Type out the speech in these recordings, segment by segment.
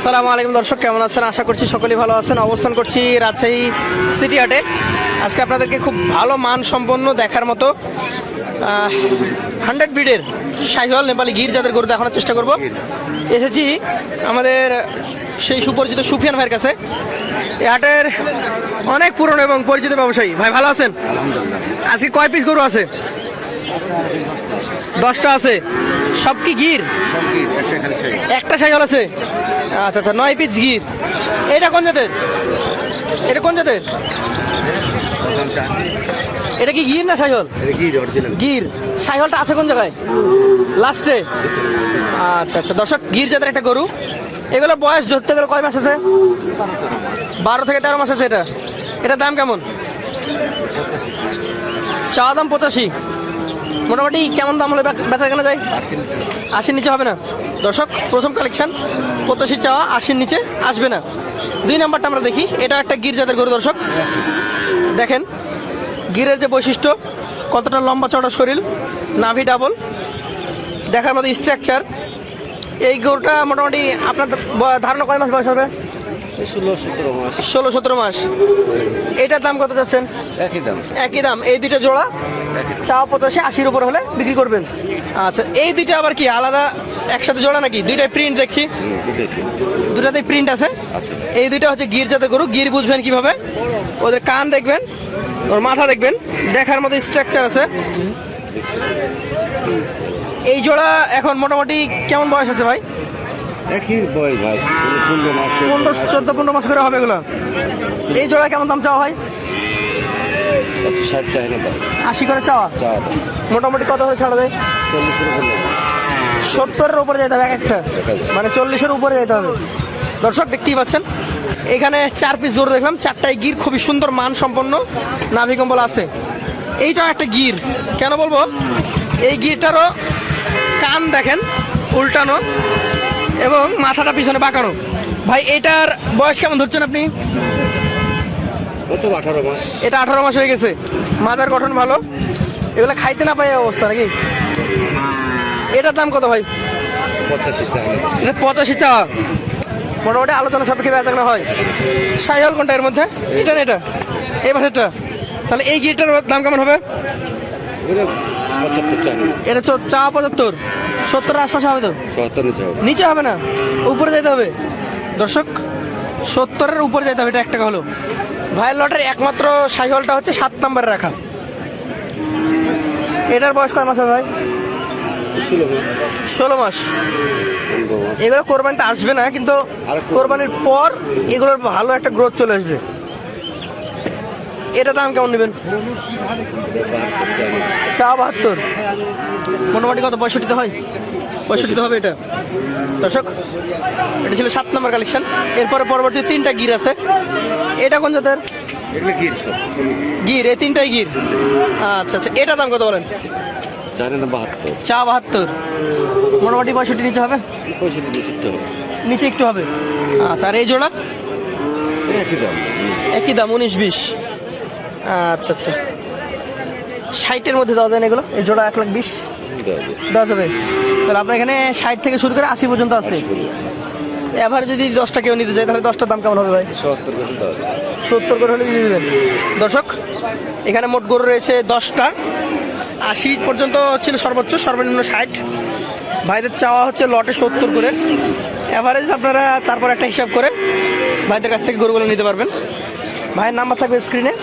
আসসালামু আলাইকুম দর্শক, কেমন আছেন? আশা করছি সকলেই ভালো আছেন। অবস্থান করছি রাজশাহী সিটি হাটে। আজকে আপনাদেরকে খুব ভালো মান সম্পন্ন দেখার মতো 100 ব্রিডের শাহিওয়াল নেপালি গির জাতের গরু দেখানোর চেষ্টা করব। এসেছি আমাদের সেই সুপরিচিত সুফিয়ান ভাইয়ের কাছে। এই হাটের অনেক পুরনো এবং পরিচিত ব্যবসায়ী ভাই, ভালো আছেন? আজকে কয় পিস গরু আছে? 10টা আছে। সব কি গির? একটা শাহিওয়াল আছে। আচ্ছা আচ্ছা, 9 পিস গির। এটা কোন জাতের? এটা কোন জাতের? এটা কি গির না শাহিওয়াল? গির। শাহিওয়ালটা আছে কোন জায়গায়? লাস্টে। আচ্ছা আচ্ছা দর্শক, গির জাতের একটা গরু। এগুলো বয়স ধরতে গেলে কয় মাস আছে? 12 থেকে 13 মাস আছে। এটার দাম কেমন? চাওয়া দাম 85। মোটামুটি কেমন দাম হলে বেচা কেনা যায়? 80 নিচে হবে না। দর্শক, প্রথম কালেকশন 85 চাওয়া, 80 নিচে আসবে না। 2 নাম্বারটা আমরা দেখি। এটা একটা গির জাতের গরু। দর্শক দেখেন গিরের যে বৈশিষ্ট্য, কতটা লম্বা চড়া শরীর, নাভি ডাবল, দেখার মতো স্ট্রাকচার। এই গরুটা মোটামুটি আপনার ধারণা কয় মাস বয়স হবে? 16-17 মাস। এটার দাম কত যাচ্ছেন? একই দাম। এই দুইটা জোড়া চাওয়া 85, 80-র উপর হলে বিক্রি করবেন। আচ্ছা, এই দুইটা আবার কি আলাদা একসাথে জোড়া নাকি? দুইটাই প্রিন্ট দেখছি, দুটাতেই প্রিন্ট আছে। এই দুইটা হচ্ছে গির জাতের গরু। গির বুঝবেন কিভাবে? ওদের কান দেখবেন, ওর মাথা দেখবেন, দেখার মতো স্ট্রাকচার আছে। এই জোড়া এখন মোটামুটি কেমন বয়স আছে ভাই? একই বয়স ভাই, 14-15 মাস করে হবে এগুলো। এই জোড়া কেমন দাম চাওয়া হয়? 60 চাই না দাম, 80 করে চাওয়া। মোটামুটি কত হলে ছাড়া যায়? 70-এর উপরে যেতে হবে এক একটা, মানে 40-এর উপরে যেতে হবে। দর্শক দেখতেই পাচ্ছেন এখানে 4 পিস জোর দেখলাম, 4টাই গির, খুবই সুন্দর মান সম্পন্ন, নাভি কম্বল আছে। এইটাও একটা গির। কেন বলবো? এই গিরটারও কান দেখেন উল্টানো এবং মাথাটা পিছনে বাঁকানো। ভাই এটার বয়স কেমন ধরছেন আপনি? 18 মাস। এটা 18 মাস হয়ে গেছে। মাজার গঠন ভালো। এগুলো খাইতে না পাই অবস্থা নাকি? এটার দাম কত ভাই? 85 চাই না। এটা 85 চাওয়া। মোটামুটি আলোচনা সাপেক্ষে বেচা হয়। শাহিওয়াল কোনটা এর মধ্যে? এটা না এটা? এই পাশেরটা। তাহলে এই গিরটার দাম কেমন হবে? 75 চাই না। এটা চাওয়া 75, 70-এর আশপাশে হবে তো? 70 নিচে হবে। নিচে হবে না, উপরে যেতে হবে। দর্শক 70-এর উপরে যেতে হবে। এটা 1 টাকা হলো। ভাইয়ের লটের একমাত্র শাহিওয়ালটা হচ্ছে 7 নম্বরে রাখা। এটার বয়স কয় মাস হবে ভাই? 16 মাস। এগুলো কোরবানিতে আসবে না, কিন্তু কোরবানির পর এগুলোর ভালো একটা গ্রোথ চলে আসবে। এটা দাম কেমন নেবেন? চা 72। মোটামুটি কত? 65 হয়? 65 হবে এটা। দর্শক এটা ছিল 7 নম্বর কালেকশন। এরপরে পরবর্তী 3টা গির আছে। এটা কোন জাতের? গির। এই 3টাই গির। আচ্ছা আচ্ছা, এটা দাম কত বলেন? চাই না 72। চা 72। মোটামুটি 65 নিচে হবে? 65 নিচে একটু হবে। আচ্ছা, আর এই জোড়া? একই দাম। একই দাম, 19-20। আচ্ছা আচ্ছা, 60-এর মধ্যে দেওয়া যায় না এগুলো? এই জোড়া 1,20,000 দেওয়া যাবে। তাহলে আপনার এখানে 60 থেকে শুরু করে 80 পর্যন্ত আছে। এভারে যদি 10টা কেউ নিতে চায় তাহলে 10টার দাম কেমন হবে ভাই? 70 করে হলে দিয়ে দেবেন। দর্শক এখানে মোট গরু রয়েছে 10টা। 80 পর্যন্ত ছিল সর্বোচ্চ, সর্বনিম্ন 60। ভাইদের চাওয়া হচ্ছে লটে 70 করে। এভারেজ আপনারা তারপর একটা হিসাব করে ভাইদের কাছ থেকে গরুগুলো নিতে পারবেন। ভাইয়ের নাম্বার থাকবে স্ক্রিনে।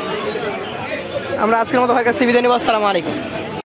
আমরা আজকের মতো ভাইয়ের কাছ থেকে বিদায় নেব। আসসালামু আলাইকুম।